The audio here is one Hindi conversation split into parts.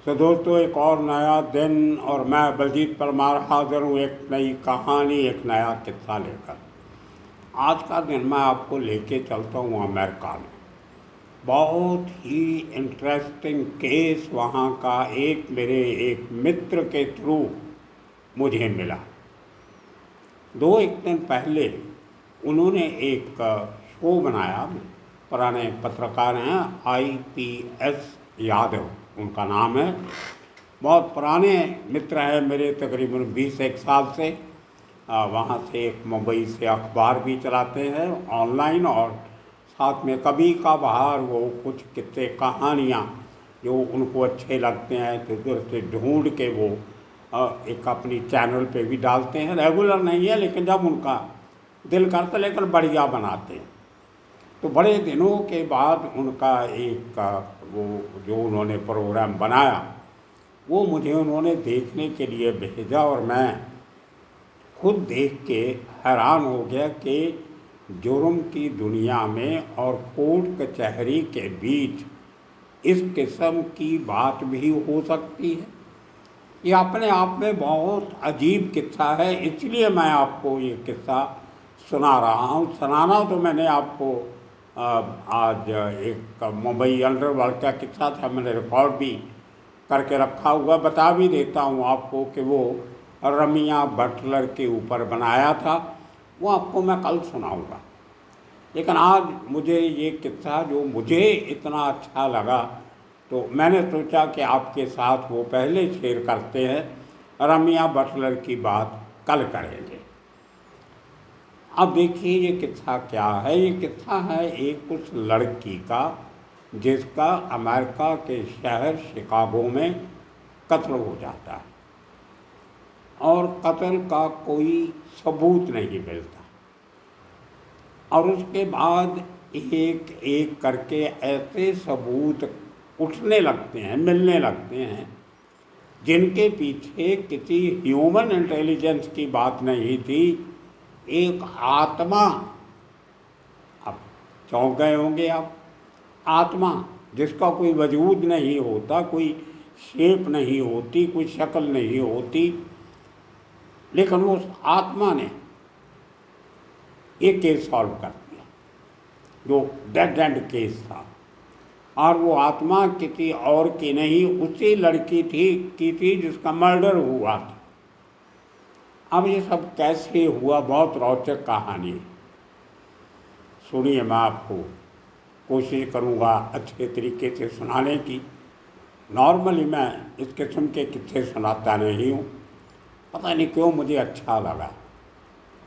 तो दोस्तों, एक और नया दिन और मैं बलजीत परमार हाजिर हूँ एक नई कहानी, एक नया किस्सा लेकर। आज का दिन मैं आपको लेके चलता हूँ अमेरिका में। बहुत ही इंटरेस्टिंग केस वहाँ का मेरे एक मित्र के थ्रू मुझे मिला। एक दिन पहले उन्होंने एक शो बनाया। पुराने पत्रकार हैं, IPS यादव उनका नाम है। बहुत पुराने मित्र हैं मेरे, तकरीबन 20 साल से। वहाँ से एक मुंबई से अखबार भी चलाते हैं ऑनलाइन, और साथ में कभी कभार वो कुछ किस्से कहानियाँ जो उनको अच्छे लगते हैं तो उधर से ढूंढ के वो एक अपनी चैनल पे भी डालते हैं। रेगुलर नहीं है, लेकिन जब उनका दिल करता, लेकिन बढ़िया बनाते हैं। तो बड़े दिनों के बाद उनका एक वो जो उन्होंने प्रोग्राम बनाया वो मुझे उन्होंने देखने के लिए भेजा, और मैं खुद देख के हैरान हो गया कि जुर्म की दुनिया में और कोर्ट कचहरी के बीच इस किस्म की बात भी हो सकती है। ये अपने आप में बहुत अजीब किस्सा है, इसलिए मैं आपको ये किस्सा सुना रहा हूँ। सुनाना तो मैंने आपको आज एक मुंबई अंडरवर्ल्ड का किस्सा था, मैंने रिकॉर्ड भी करके रखा हुआ। बता भी देता हूँ आपको कि वो रमिया बटलर के ऊपर बनाया था। वो आपको मैं कल सुनाऊँगा, लेकिन आज मुझे ये किस्सा जो मुझे इतना अच्छा लगा तो मैंने सोचा कि आपके साथ वो पहले शेयर करते हैं। रमिया बटलर की बात कल करेंगे। अब देखिए ये किस्सा क्या है। ये किस्सा है एक उस लड़की का जिसका अमेरिका के शहर शिकागो में कत्ल हो जाता है, और कत्ल का कोई सबूत नहीं मिलता। और उसके बाद एक एक करके ऐसे सबूत उठने लगते हैं, मिलने लगते हैं, जिनके पीछे किसी ह्यूमन इंटेलिजेंस की बात नहीं थी। एक आत्मा, अब चौंक गए होंगे आप, आत्मा जिसका कोई वजूद नहीं होता, कोई शेप नहीं होती, कोई शक्ल नहीं होती, लेकिन उस आत्मा ने एक केस सॉल्व कर दिया जो डेड एंड केस था। और वो आत्मा किसी और की नहीं, उसी लड़की की थी जिसका मर्डर हुआ था। अब ये सब कैसे हुआ, बहुत रोचक कहानी है। सुनिए, मैं आपको कोशिश करूँगा अच्छे तरीके से सुनाने की। नॉर्मली मैं इस किस्म के किस्से सुनाता नहीं हूँ, पता नहीं क्यों मुझे अच्छा लगा,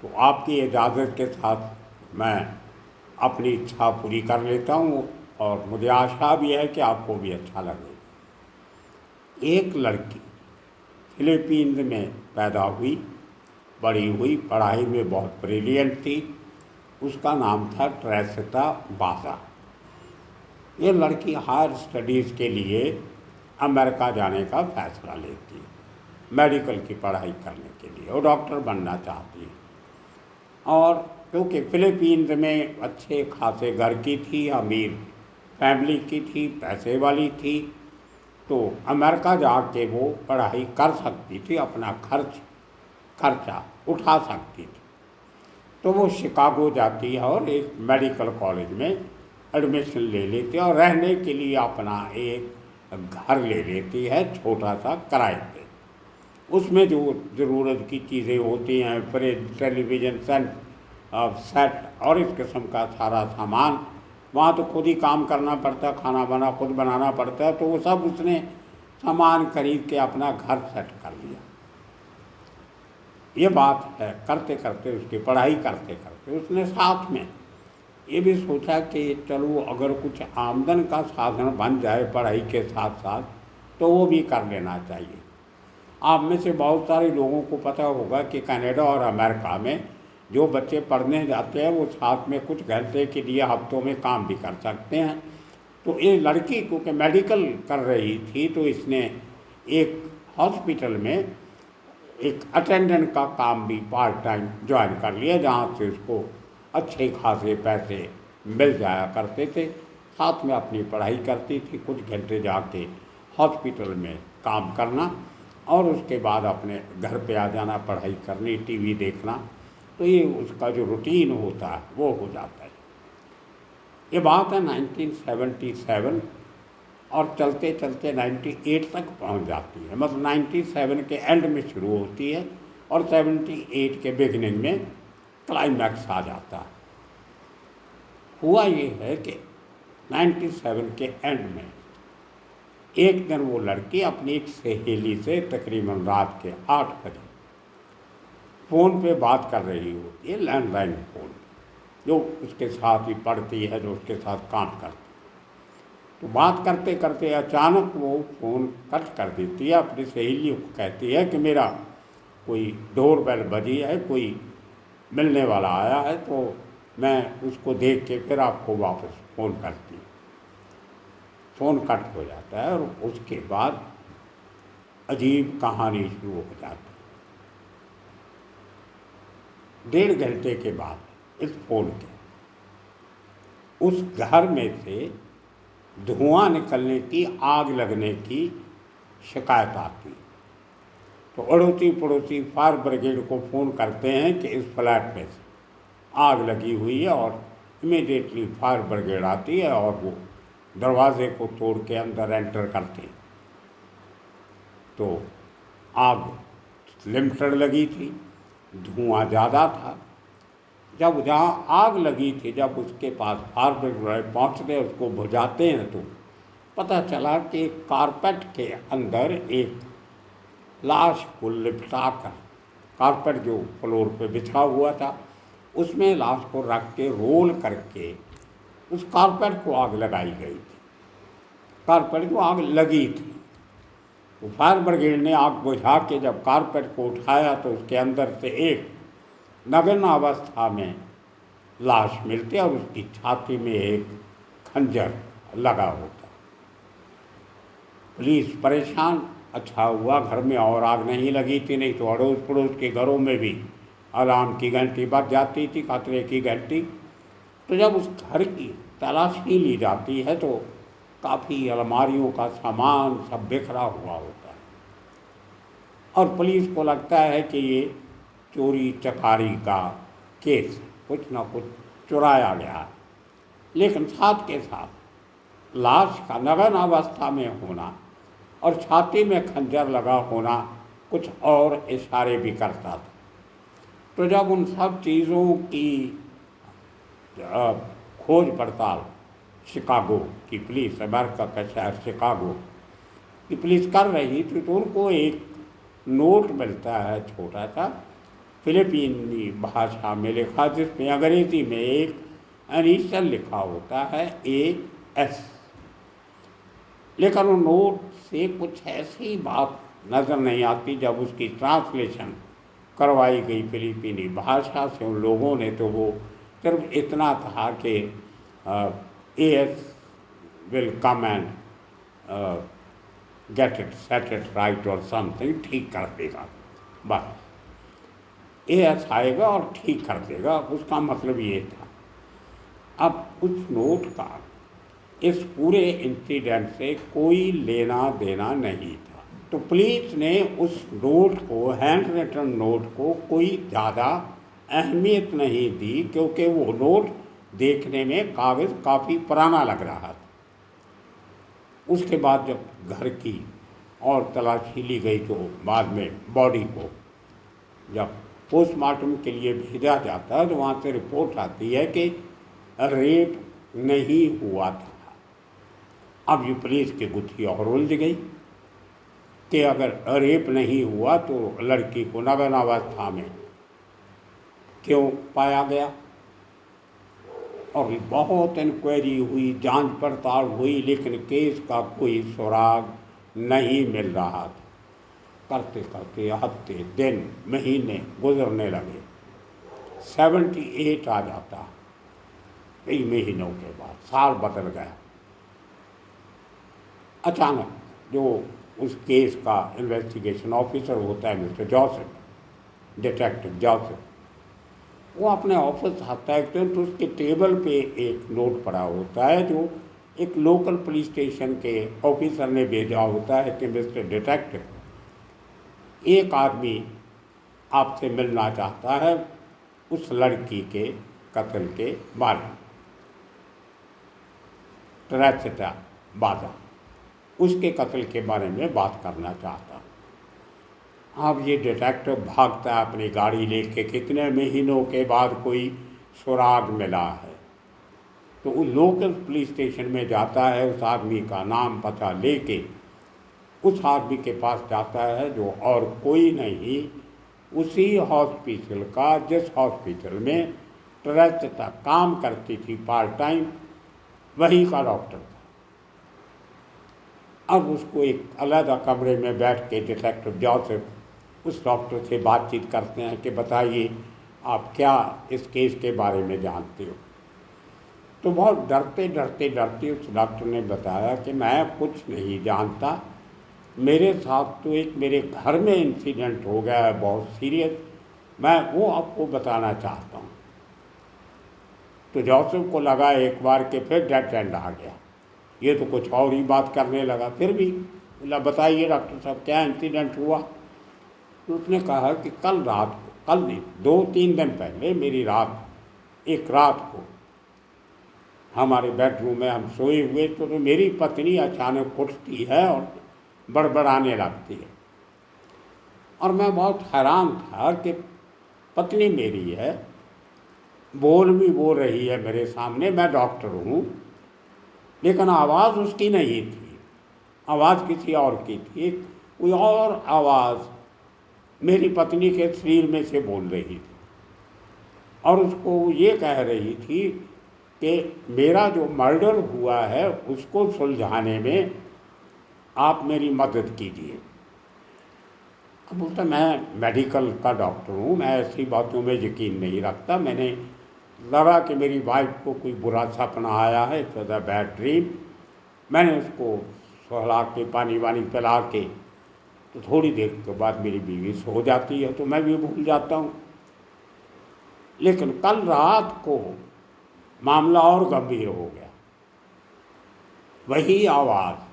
तो आपकी इजाज़त के साथ मैं अपनी इच्छा पूरी कर लेता हूँ, और मुझे आशा भी है कि आपको भी अच्छा लगे। एक लड़की फिलीपींस में पैदा हुई, बड़ी हुई, पढ़ाई में बहुत ब्रिलियंट थी। उसका नाम था ट्रेसिता बासा। ये लड़की हायर स्टडीज़ के लिए अमेरिका जाने का फैसला लेती है, मेडिकल की पढ़ाई करने के लिए। वो डॉक्टर बनना चाहती है, और क्योंकि फिलीपींस में अच्छे खासे घर की थी, अमीर फैमिली की थी, पैसे वाली थी, तो अमेरिका जाके वो पढ़ाई कर सकती थी, अपना खर्चा उठा सकती थी। तो वो शिकागो जाती है और एक मेडिकल कॉलेज में एडमिशन ले लेती है, और रहने के लिए अपना एक घर ले लेती है, छोटा सा किराए पे। उसमें जो ज़रूरत की चीज़ें होती हैं, फ्रिज, टेलीविज़न सेट और इस किस्म का सारा सामान, वहाँ तो खुद ही काम करना पड़ता है, खाना खुद बनाना पड़ता है, तो वो सब उसने सामान खरीद के अपना घर सेट कर लिया। ये बात है, करते करते उसकी पढ़ाई करते करते उसने साथ में ये भी सोचा कि चलो अगर कुछ आमदन का साधन बन जाए पढ़ाई के साथ साथ तो वो भी कर लेना चाहिए। आप में से बहुत सारे लोगों को पता होगा कि कनाडा और अमेरिका में जो बच्चे पढ़ने जाते हैं वो साथ में कुछ घंटे के लिए हफ्तों में काम भी कर सकते हैं। तो ये लड़की क्योंकि मेडिकल कर रही थी, तो इसने एक हॉस्पिटल में एक अटेंडेंट का काम भी पार्ट टाइम ज्वाइन कर लिया, जहाँ से उसको अच्छे खासे पैसे मिल जाया करते थे। साथ में अपनी पढ़ाई करती थी, कुछ घंटे जाके हॉस्पिटल में काम करना और उसके बाद अपने घर पे आ जाना, पढ़ाई करनी, टीवी देखना। तो ये उसका जो रूटीन होता है वो हो जाता है। ये बात है 1977 और चलते चलते 98 तक पहुंच जाती है। मतलब 97 के एंड में शुरू होती है और 78 के बिगिनिंग में क्लाइमैक्स आ जाता है। हुआ ये है कि 97 के एंड में एक दिन वो लड़की अपनी एक सहेली से तकरीबन रात के 8 बजे फ़ोन पे बात कर रही होती है, लैंडलाइन फ़ोन, जो उसके साथ ही पढ़ती है, जो उसके साथ काम करती है। तो बात करते करते अचानक वो फ़ोन कट कर देती है, अपनी सहेली को कहती है कि मेरा कोई डोर बेल बजी है, कोई मिलने वाला आया है, तो मैं उसको देख के फिर आपको वापस फ़ोन करती हूँ। फ़ोन कट हो जाता है और उसके बाद अजीब कहानी शुरू हो जाती है। 1.5 घंटे के बाद इस फ़ोन के उस घर में से धुआं निकलने की, आग लगने की शिकायत आती। तो अड़ोसी पड़ोसी फायर ब्रिगेड को फ़ोन करते हैं कि इस फ्लैट में से आग लगी हुई है, और इमीडिएटली फायर ब्रिगेड आती है और वो दरवाजे को तोड़ के अंदर एंटर करते हैं। तो आग लिमिटेड लगी थी, धुआं ज़्यादा था। जब जहाँ आग लगी थी, जब उसके पास फायर ब्रिगेड पहुँचते उसको बुझाते हैं, तो पता चला कि कारपेट के अंदर एक लाश को लिपटा कर, कारपेट जो फ्लोर पे बिछा हुआ था उसमें लाश को रख के रोल करके उस कारपेट को आग लगाई गई थी। कारपेट को आग लगी थी। तो फायर ब्रिगेड ने आग बुझा के जब कारपेट को उठाया तो उसके अंदर से एक नग्न अवस्था में लाश मिलती और उसकी छाती में एक खंजर लगा होता। पुलिस परेशान। अच्छा हुआ घर में और आग नहीं लगी थी, नहीं तो अड़ोस पड़ोस के घरों में भी अलार्म की घंटी बज जाती थी, खतरे की घंटी। तो जब उस घर की तलाशी ली जाती है तो काफ़ी अलमारियों का सामान सब बिखरा हुआ होता है और पुलिस को लगता है कि ये चोरी चकारी का केस, कुछ ना कुछ चुराया गया है। लेकिन साथ के साथ लाश का नग्न अवस्था में होना और छाती में खंजर लगा होना कुछ और इशारे भी करता था। तो जब उन सब चीज़ों की खोज पड़ताल शिकागो की पुलिस, अमेरिका का शहर शिकागो की पुलिस कर रही थी, तो उनको एक नोट मिलता है छोटा सा, फिलिपीनी भाषा में लिखा, जिसमें अंग्रेजी में एक इनिशियल लिखा होता है AS। लेकिन वो नोट से कुछ ऐसी बात नज़र नहीं आती। जब उसकी ट्रांसलेशन करवाई गई फिलिपीनी भाषा से उन लोगों ने, तो वो सिर्फ इतना था कि AS will come and get it, set it right और समथिंग, ठीक कर देगा, बस AS आएगा और ठीक कर देगा, उसका मतलब ये था। अब उस नोट का इस पूरे इंसिडेंट से कोई लेना देना नहीं था। तो पुलिस ने उस नोट को, हैंड रिटन नोट को, कोई ज़्यादा अहमियत नहीं दी, क्योंकि वो नोट देखने में कागज़ काफ़ी पुराना लग रहा था। उसके बाद जब घर की और तलाशी ली गई तो बाद में बॉडी को जब पोस्टमार्टम के लिए भेजा जाता है तो वहाँ से रिपोर्ट आती है कि रेप नहीं हुआ था। अब ये पुलिस की गुत्थी और उलझ गई कि अगर रेप नहीं हुआ तो लड़की को नग्न अवस्था में क्यों पाया गया। और बहुत इंक्वायरी हुई, जांच पड़ताल हुई, लेकिन केस का कोई सुराग नहीं मिल रहा था। करते करते हफ्ते, दिन, महीने गुजरने लगे। 78 आ जाता, कई महीनों के बाद साल बदल गया। अचानक जो उस केस का इन्वेस्टिगेशन ऑफिसर होता है मिस्टर जोसेफ, डिटेक्टिव जोसेफ, वो अपने ऑफिस आता है तो उसके टेबल पे एक नोट पड़ा होता है जो एक लोकल पुलिस स्टेशन के ऑफिसर ने भेजा होता है कि मिस्टर डिटेक्टिव, एक आदमी आपसे मिलना चाहता है उस लड़की के कत्ल के बारे में, ट्रेसिटा बाजा, उसके कत्ल के बारे में बात करना चाहता। अब ये डिटेक्टिव भागता है अपनी गाड़ी लेके, कितने महीनों के बाद कोई सुराग मिला है, तो वो लोकल पुलिस स्टेशन में जाता है, उस आदमी का नाम पता लेके उस आदमी के पास जाता है जो और कोई नहीं, उसी हॉस्पिटल का जिस हॉस्पिटल में ट्रेसिटा काम करती थी पार्ट टाइम, वही का डॉक्टर था। अब उसको एक अलग कमरे में बैठ के डिटेक्टिव जोसेफ उस डॉक्टर से बातचीत करते हैं कि बताइए आप क्या इस केस के बारे में जानते हो। तो बहुत डरते डरते डरते उस डॉक्टर ने बताया कि मैं कुछ नहीं जानता, मेरे साथ तो एक मेरे घर में इंसिडेंट हो गया है बहुत सीरियस, मैं वो आपको बताना चाहता हूँ। तो जोसेफ को लगा एक बार के फिर डेड एंड आ गया, ये तो कुछ और ही बात करने लगा। फिर भी बोला बताइए डॉक्टर साहब क्या इंसिडेंट हुआ। तो उसने कहा कि कल रात को, कल नहीं 2-3 दिन पहले मेरी एक रात को हमारे बेडरूम में हम सोए हुए तो मेरी पत्नी अचानक उठती है और बड़बड़ाने लगती है, और मैं बहुत हैरान था कि पत्नी मेरी है, बोल भी बोल रही है मेरे सामने, मैं डॉक्टर हूँ, लेकिन आवाज़ उसकी नहीं थी, आवाज़ किसी और की थी, कोई और आवाज़ मेरी पत्नी के शरीर में से बोल रही थी, और उसको ये कह रही थी कि मेरा जो मर्डर हुआ है उसको सुलझाने में आप मेरी मदद कीजिए। अब बोलता मैं मेडिकल का डॉक्टर हूँ, मैं ऐसी बातों में यकीन नहीं रखता, मैंने लगा कि मेरी वाइफ को कोई बुरा सपना आया है, it was a bad dream, मैंने उसको सहला के पानी वानी पिला के, तो थोड़ी देर के बाद मेरी बीवी सो जाती है तो मैं भी भूल जाता हूँ। लेकिन कल रात को मामला और गंभीर हो गया, वही आवाज़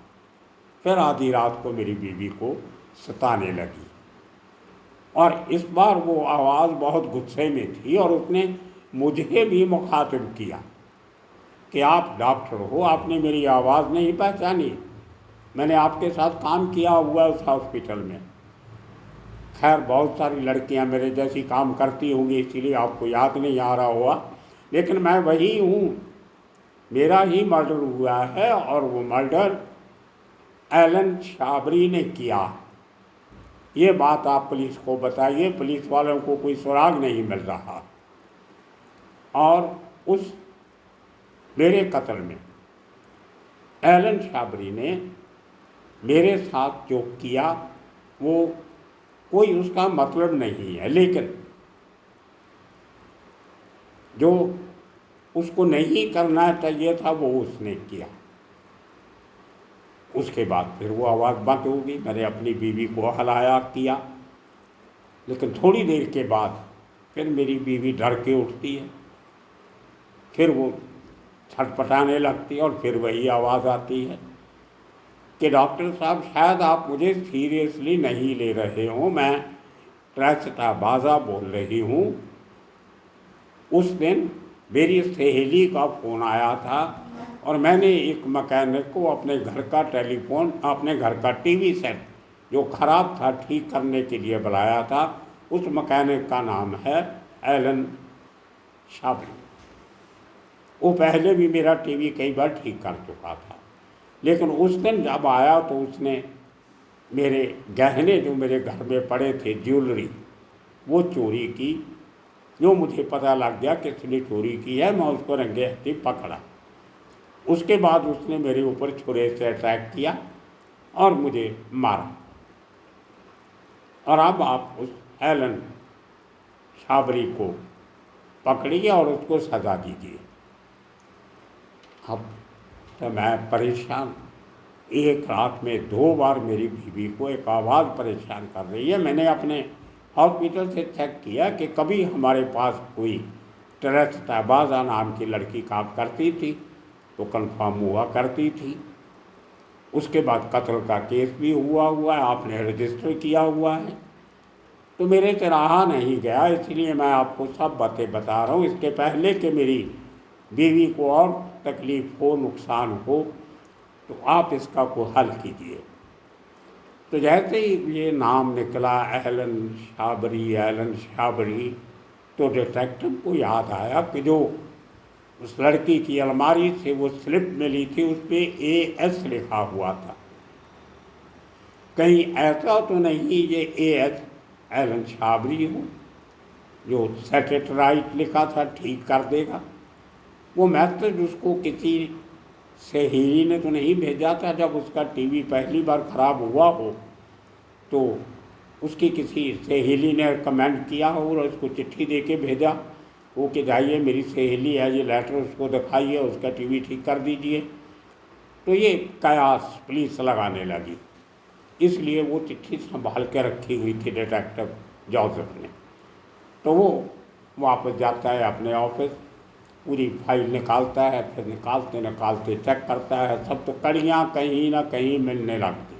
फिर आधी रात को मेरी बीवी को सताने लगी, और इस बार वो आवाज़ बहुत गुस्से में थी, और उसने मुझे भी मुखातिब किया कि आप डॉक्टर हो, आपने मेरी आवाज़ नहीं पहचानी, मैंने आपके साथ काम किया हुआ उस हॉस्पिटल में। खैर बहुत सारी लड़कियां मेरे जैसी काम करती होंगी इसीलिए आपको याद नहीं आ रहा हुआ, लेकिन मैं वही हूँ, मेरा ही मर्डर हुआ है, और वो मर्डर एलन शाबरी ने किया। ये बात आप पुलिस को बताइए, पुलिस वालों को कोई सुराग नहीं मिल रहा, और उस मेरे कत्ल में एलन शाबरी ने मेरे साथ जो किया वो कोई उसका मतलब नहीं है, लेकिन जो उसको नहीं करना चाहिए था वो उसने किया। उसके बाद फिर वो आवाज़ बंद हो गई, मैंने अपनी बीवी को हलाया किया, लेकिन थोड़ी देर के बाद फिर मेरी बीवी डर के उठती है, फिर वो छटपटाने लगती है, और फिर वही आवाज़ आती है कि डॉक्टर साहब शायद आप मुझे सीरियसली नहीं ले रहे हो, मैं ट्रेसिटा बाजा बोल रही हूँ। उस दिन मेरी सहेली का फ़ोन आया था, और मैंने एक मैकेनिक को अपने घर का टेलीफोन, अपने घर का टीवी सेट जो ख़राब था ठीक करने के लिए बुलाया था। उस मैकेनिक का नाम है एलन शाबरी। वो पहले भी मेरा टीवी कई बार ठीक कर चुका था, लेकिन उस दिन जब आया तो उसने मेरे गहने जो मेरे घर में पड़े थे, ज्वेलरी, वो चोरी की। जो मुझे पता लग गया किसने चोरी की है, मैं उसको रंगे हाथी पकड़ा। उसके बाद उसने मेरे ऊपर छुरे से अटैक किया और मुझे मारा। और अब आप उस एलन शाबरी को पकड़िए और उसको सज़ा दीजिए। अब तो मैं परेशान, एक रात में 2 बार मेरी बीवी को एक आवाज़ परेशान कर रही है। मैंने अपने हॉस्पिटल से चेक किया कि कभी हमारे पास कोई ट्रेसिटा बाजा नाम की लड़की काम करती थी, तो कंफर्म हुआ करती थी। उसके बाद कत्ल का केस भी हुआ है, आपने रजिस्टर किया हुआ है। तो मेरे से रहा नहीं गया, इसलिए मैं आपको सब बातें बता रहा हूँ, इसके पहले कि मेरी बीवी को और तकलीफ़ हो, नुकसान हो, तो आप इसका को हल कीजिए। तो जैसे ही ये नाम निकला एलन शाबरी, तो डिटेक्टिव को याद आया कि जो उस लड़की की अलमारी से वो स्लिप मिली थी उस पर AS लिखा हुआ था। कहीं ऐसा तो नहीं ये AS एलन शाबरी हो जो सेट इट राइट लिखा था ठीक कर देगा। वो मैसेज उसको किसी सहेली ने तो नहीं भेजा था, जब उसका टीवी पहली बार ख़राब हुआ हो तो उसकी किसी सहेली ने कमेंट किया हो और उसको चिट्ठी दे के भेजा वो कि जाइए मेरी सहेली है, ये लेटर उसको दिखाइए, उसका टीवी ठीक कर दीजिए। तो ये कयास पुलिस लगाने लगी, इसलिए वो चिट्ठी संभाल के रखी हुई थी डिटेक्टिव जोसेफ ने। तो वो वापस जाता है अपने ऑफिस, पूरी फाइल निकालता है, फिर निकालते निकालते चेक करता है, सब तो कड़ियाँ कहीं ना कहीं मिलने लगती।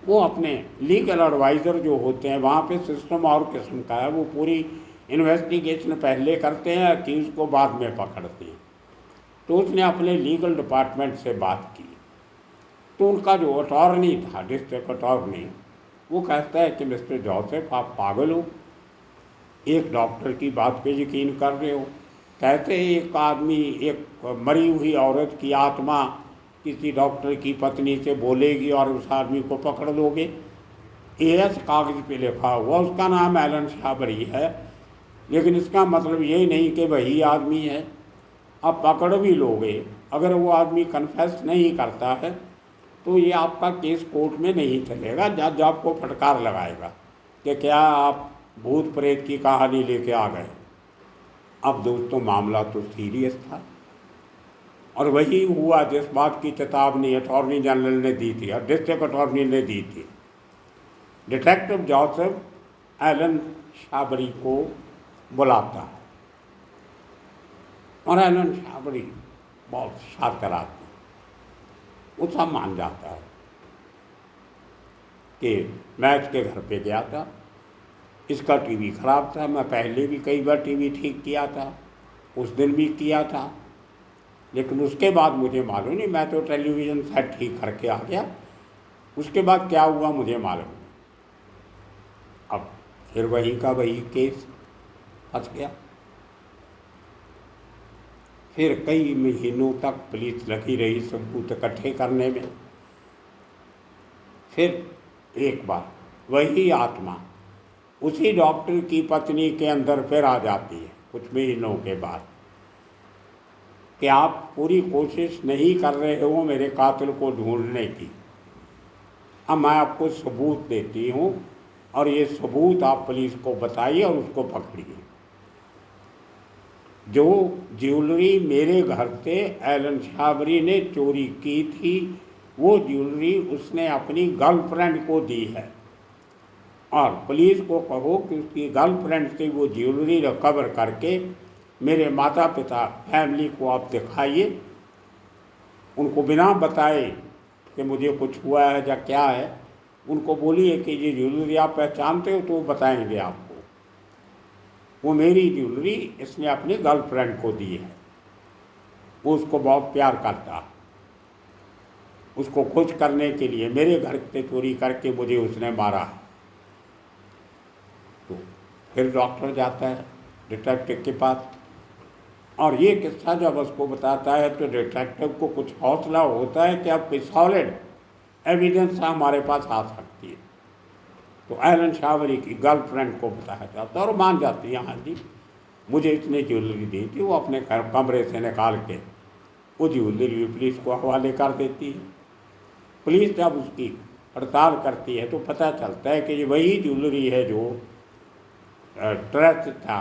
वो अपने लीगल एडवाइज़र जो होते हैं वहाँ पे सिस्टम और किस्म का है, वो पूरी इन्वेस्टिगेशन पहले करते हैं, अक्यूज़ को बाद में पकड़ते हैं। तो उसने अपने लीगल डिपार्टमेंट से बात की, तो उनका जो अटॉर्नी था, डिस्ट्रिक्ट अटॉर्नी, वो कहता है कि मिस्टर जोसेफ आप पागल हो, एक डॉक्टर की बात पे यकीन कर रहे हो। कहते हैं एक आदमी, एक मरी हुई औरत की आत्मा किसी डॉक्टर की पत्नी से बोलेगी और उस आदमी को पकड़ लोगे। AS कागज़ पे लिखा हुआ, उसका नाम एलन शाबरी है, लेकिन इसका मतलब ये नहीं कि वही आदमी है। आप पकड़ भी लोगे, अगर वो आदमी कन्फेस नहीं करता है तो ये आपका केस कोर्ट में नहीं चलेगा, जज आपको फटकार लगाएगा कि क्या आप भूत प्रेत की कहानी लेके आ गए। अब दोस्तों मामला तो सीरियस था और वही हुआ जिस बात की चेतावनी अटॉर्नी जनरल ने दी थी और डिस्ट्रिक्ट अटॉर्नी ने दी थी। डिटेक्टिव जोसेफ एलन शाबरी को बुलाता है और एलन शाबरी बहुत शातिर आदमी, वो सब मान जाता है कि मैं इसके घर पे गया था, इसका टीवी ख़राब था, मैं पहले भी कई बार टीवी ठीक किया था, उस दिन भी किया था, लेकिन उसके बाद मुझे मालूम नहीं, मैं तो टेलीविज़न सेट ठीक करके आ गया, उसके बाद क्या हुआ मुझे मालूम नहीं। अब फिर वही का वही केस फंस गया। फिर कई महीनों तक पुलिस लगी रही सबूत इकट्ठे करने में। फिर एक बार वही आत्मा उसी डॉक्टर की पत्नी के अंदर फिर आ जाती है कुछ महीनों के बाद कि आप पूरी कोशिश नहीं कर रहे हो मेरे कातिल को ढूंढने की, अब मैं आपको सबूत देती हूँ और ये सबूत आप पुलिस को बताइए और उसको पकड़िए। जो ज्वेलरी मेरे घर से एलन शाबरी ने चोरी की थी वो ज्वेलरी उसने अपनी गर्लफ्रेंड को दी है और पुलिस को कहो कि उसकी गर्लफ्रेंड से वो ज्वेलरी रिकवर करके मेरे माता पिता फैमिली को आप दिखाइए, उनको बिना बताए कि मुझे कुछ हुआ है या क्या है, उनको बोलिए कि ये ज्वेलरी आप पहचानते हो तो वो बताएंगे आपको। वो मेरी ज्वेलरी इसने अपनी गर्लफ्रेंड को दी है, वो उसको बहुत प्यार करता, उसको खुश करने के लिए मेरे घर से चोरी करके मुझे उसने मारा। तो फिर डॉक्टर जाता है डिटेक्टिव के पास और ये किस्सा जब उसको बताता है तो डिटेक्टिव को कुछ हौसला होता है कि अब कोई सॉलिड एविडेंस हमारे पास आ सकती है। तो एलन शाबरी की गर्लफ्रेंड को बताया जाता है और मान जाती है, हाँ जी मुझे इतनी ज्वेलरी दी थी। वो अपने कमरे से निकाल के वो ज्वेलरी पुलिस को हवाले कर देती है। पुलिस जब उसकी पड़ताल करती है तो पता चलता है कि ये वही ज्वेलरी है जो ट्रस्ट था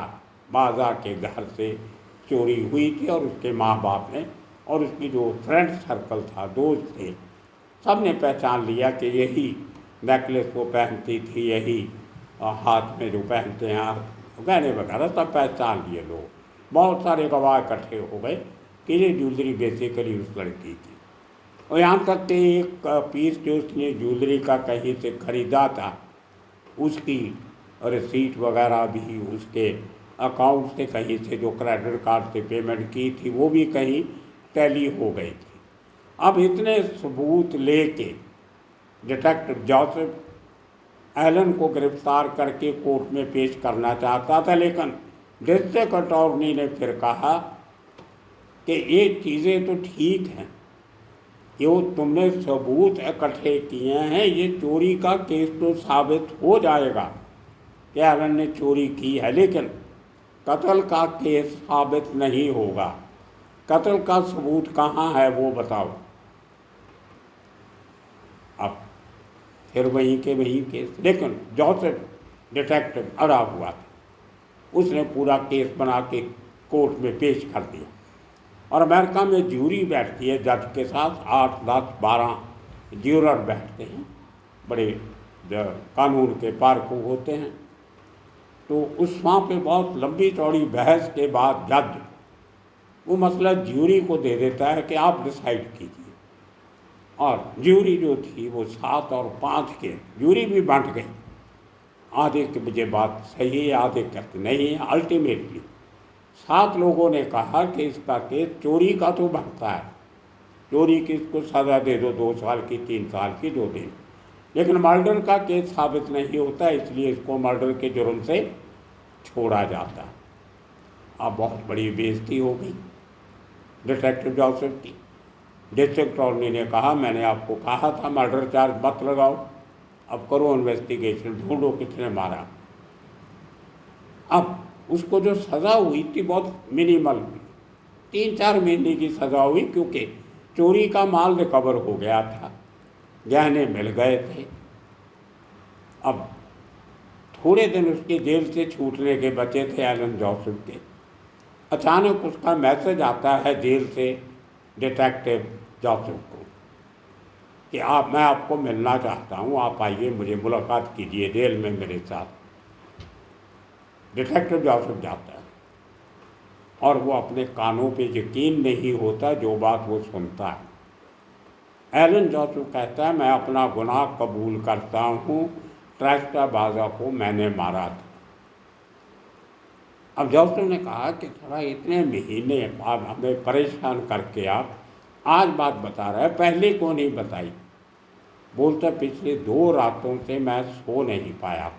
बाजा के घर से चोरी हुई थी और उसके माँ बाप ने और उसकी जो फ्रेंड सर्कल था, दोस्त थे, सब ने पहचान लिया कि यही नेकलेस वो पहनती थी, यही हाथ में जो पहनते हैं गहने वगैरह सब पहचान लिए लोग। बहुत सारे गवाह इकट्ठे हो गए कि ये ज्वेलरी बेसिकली उस लड़की की। और यहाँ तक कि एक पीस जो उसने ज्वेलरी का कहीं से खरीदा था, उसकी रिसीट वगैरह भी उसके अकाउंट से कहीं से जो क्रेडिट कार्ड से पेमेंट की थी वो भी कहीं टैली हो गई थी। अब इतने सबूत लेके डिटेक्टिव जोसेफ एलन को गिरफ्तार करके कोर्ट में पेश करना चाहता था, लेकिन डिस्ट्रिक्ट अटॉर्नी ने फिर कहा कि ये चीज़ें तो ठीक हैं, ये तुमने सबूत इकट्ठे किए हैं, ये चोरी का केस तो साबित हो जाएगा कि एलन ने चोरी की है, लेकिन कत्ल का केस साबित नहीं होगा। कत्ल का सबूत कहाँ है वो बताओ। अब फिर वहीं के केस, लेकिन जोसेफ डिटेक्टिव अड़ा हुआ था, उसने पूरा केस बना के कोर्ट में पेश कर दिया। और अमेरिका में ज्यूरी बैठती है जज के साथ, 8, 10, 12 ज्यूरर बैठते हैं, बड़े कानून के पारखू होते हैं। तो उस वहाँ पे बहुत लंबी चौड़ी बहस के बाद जज वो मसला ज्यूरी को दे देता है कि आप डिसाइड कीजिए। और ज्यूरी जो थी वो 7 और 5 के ज्यूरी भी बांट गई। आधे के मुझे बात सही है, आधे कहते नहीं है। अल्टीमेटली 7 लोगों ने कहा कि इसका केस चोरी का तो बनता है, चोरी की इसको सज़ा दे दो, 2 साल की, 3 साल की, जो दे, लेकिन मर्डर का केस साबित नहीं होता, इसलिए इसको मर्डर के जुर्म से छोड़ा जाता है। अब बहुत बड़ी बेइज्जती हो गई डिटेक्टिव जोसेफ की। डिस्ट्रिक्ट अटॉर्नी ने कहा मैंने आपको कहा था मर्डर चार्ज मत लगाओ, अब करो इन्वेस्टिगेशन, ढूंढो किसने मारा। अब उसको जो सज़ा हुई थी बहुत मिनिमल हुई, 3-4 महीने की सज़ा हुई, क्योंकि चोरी का माल रिकवर हो गया था, गहने मिल गए थे। अब थोड़े दिन उसके जेल से छूटने के बचे थे एलन जोसेफ के। अचानक उसका मैसेज आता है जेल से डिटेक्टिव जोसेफ को कि मैं आपको मिलना चाहता हूँ, आप आइए, मुझे मुलाकात कीजिए जेल में मेरे साथ। डिटेक्टिव जोसेफ जाता है और वो अपने कानों पे यकीन नहीं होता जो बात वो सुनता है। एलन जोसेफ कहता है मैं अपना गुनाह कबूल करता हूँ, ट्रेस्टा बाजा को मैंने मारा था। अब जोसेफ ने कहा कि थोड़ा इतने महीने बाद हमें परेशान करके आप आज बात बता रहे हैं, पहले क्यों नहीं बताई। बोलता पिछले 2 रातों से मैं सो नहीं पाया।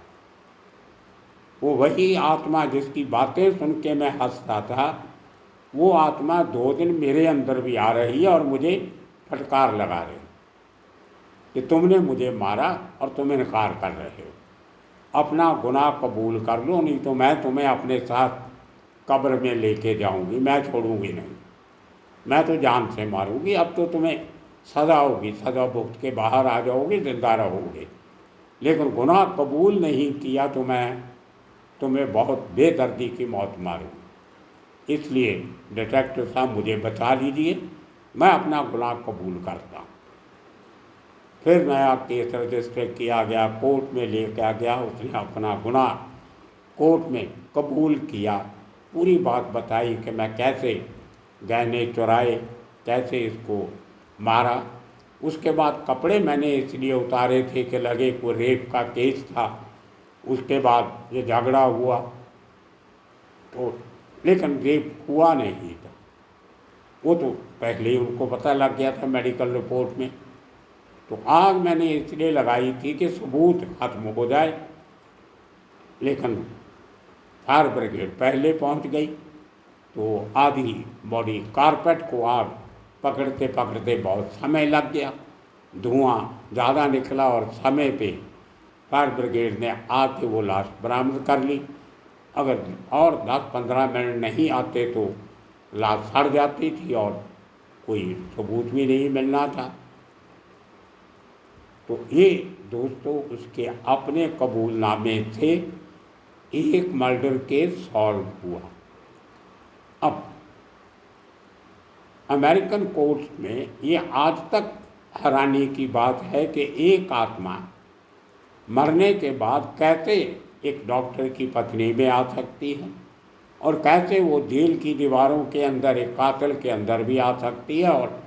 वो वही आत्मा जिसकी बातें सुन के मैं हंसता था, वो आत्मा 2 दिन मेरे अंदर भी आ रही है और मुझे फटकार लगा रही कि तुमने मुझे मारा और तुम इनकार कर रहे हो। अपना गुनाह कबूल कर लो, नहीं तो मैं तुम्हें अपने साथ कब्र में लेके जाऊंगी, मैं छोड़ूंगी नहीं, मैं तो जान से मारूंगी। अब तो तुम्हें सज़ा होगी, सज़ा भुगत के बाहर आ जाओगे, जिंदा रहोगे, लेकिन गुनाह कबूल नहीं किया तो मैं तुम्हें बहुत बेदर्दी की मौत मारूंगी। इसलिए डिटेक्टिव साहब मुझे बचा लीजिए, मैं अपना गुनाह कबूल करता हूँ। फिर नया केस रजिस्टर किया गया, कोर्ट में लेकर गया, उसने अपना गुनाह कोर्ट में कबूल किया, पूरी बात बताई कि मैं कैसे गहने चुराए, कैसे इसको मारा। उसके बाद कपड़े मैंने इसलिए उतारे थे कि लगे कोई रेप का केस था। उसके बाद ये झगड़ा हुआ तो, लेकिन रेप हुआ नहीं था, वो तो पहले ही उनको पता लग गया था मेडिकल रिपोर्ट में। तो आग मैंने इसलिए लगाई थी कि सबूत खत्म हो जाए, लेकिन फायर ब्रिगेड पहले पहुंच गई तो आधी बॉडी कारपेट को आग पकड़ते पकड़ते बहुत समय लग गया, धुआं ज़्यादा निकला और समय पे फायर ब्रिगेड ने आके वो लाश बरामद कर ली। अगर और 10-15 मिनट नहीं आते तो लाश सड़ जाती थी और कोई सबूत भी नहीं मिलना था। तो ये दोस्तों उसके अपने कबूलनामे से एक मर्डर केस सॉल्व हुआ। अब अमेरिकन कोर्ट्स में ये आज तक हैरानी की बात है कि एक आत्मा मरने के बाद कैसे एक डॉक्टर की पत्नी में आ सकती है, और कैसे वो जेल की दीवारों के अंदर एक कातिल के अंदर भी आ सकती है और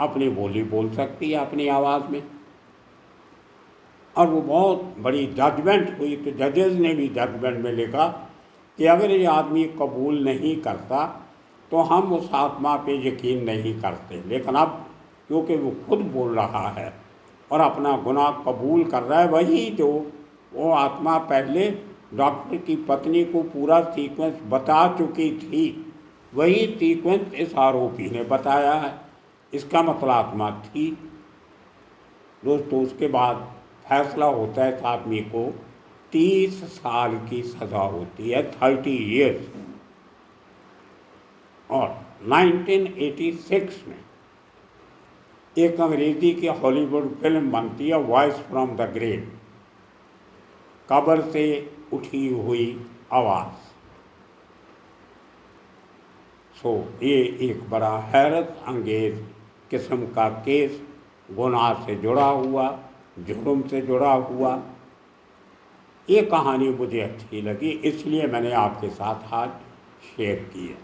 अपनी बोली बोल सकती है अपनी आवाज़ में। और वो बहुत बड़ी जजमेंट हुई, तो जजेस ने भी जजमेंट में लिखा कि अगर ये आदमी कबूल नहीं करता तो हम उस आत्मा पे यकीन नहीं करते। लेकिन अब क्योंकि वो खुद बोल रहा है और अपना गुनाह कबूल कर रहा है, वही जो वो आत्मा पहले डॉक्टर की पत्नी को पूरा सीक्वेंस बता चुकी थी, वही सीक्वेंस इस आरोपी ने बताया है। इसका मतलब आत्मा थी। दोस्तों, उसके बाद फैसला होता है इस आदमी को 30 साल की सज़ा होती है, 30 ईयर्स। और 1986 में एक अंग्रेज़ी की हॉलीवुड फिल्म बनती है, वॉइस फ्रॉम द ग्रेव, कब्र से उठी हुई आवाज़। ये एक बड़ा हैरत अंगेज किस्म का केस, गुनाह से जुड़ा हुआ, जुर्म से जुड़ा हुआ। ये कहानी मुझे अच्छी लगी, इसलिए मैंने आपके साथ आज शेयर की है।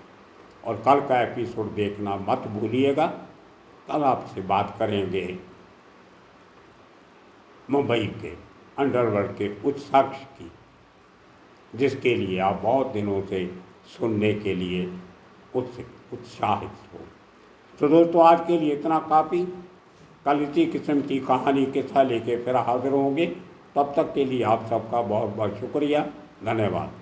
और कल का एपिसोड देखना मत भूलिएगा। कल आपसे बात करेंगे मुंबई के अंडरवर्ल्ड के उस शख्स की जिसके लिए आप बहुत दिनों से सुनने के लिए उत्साहित हो। तो दोस्तों, आज के लिए इतना काफ़ी। कल इसी किस्म की कहानी किस्सा लेके फिर हाजिर होंगे। तब तक के लिए आप सबका बहुत बहुत शुक्रिया, धन्यवाद।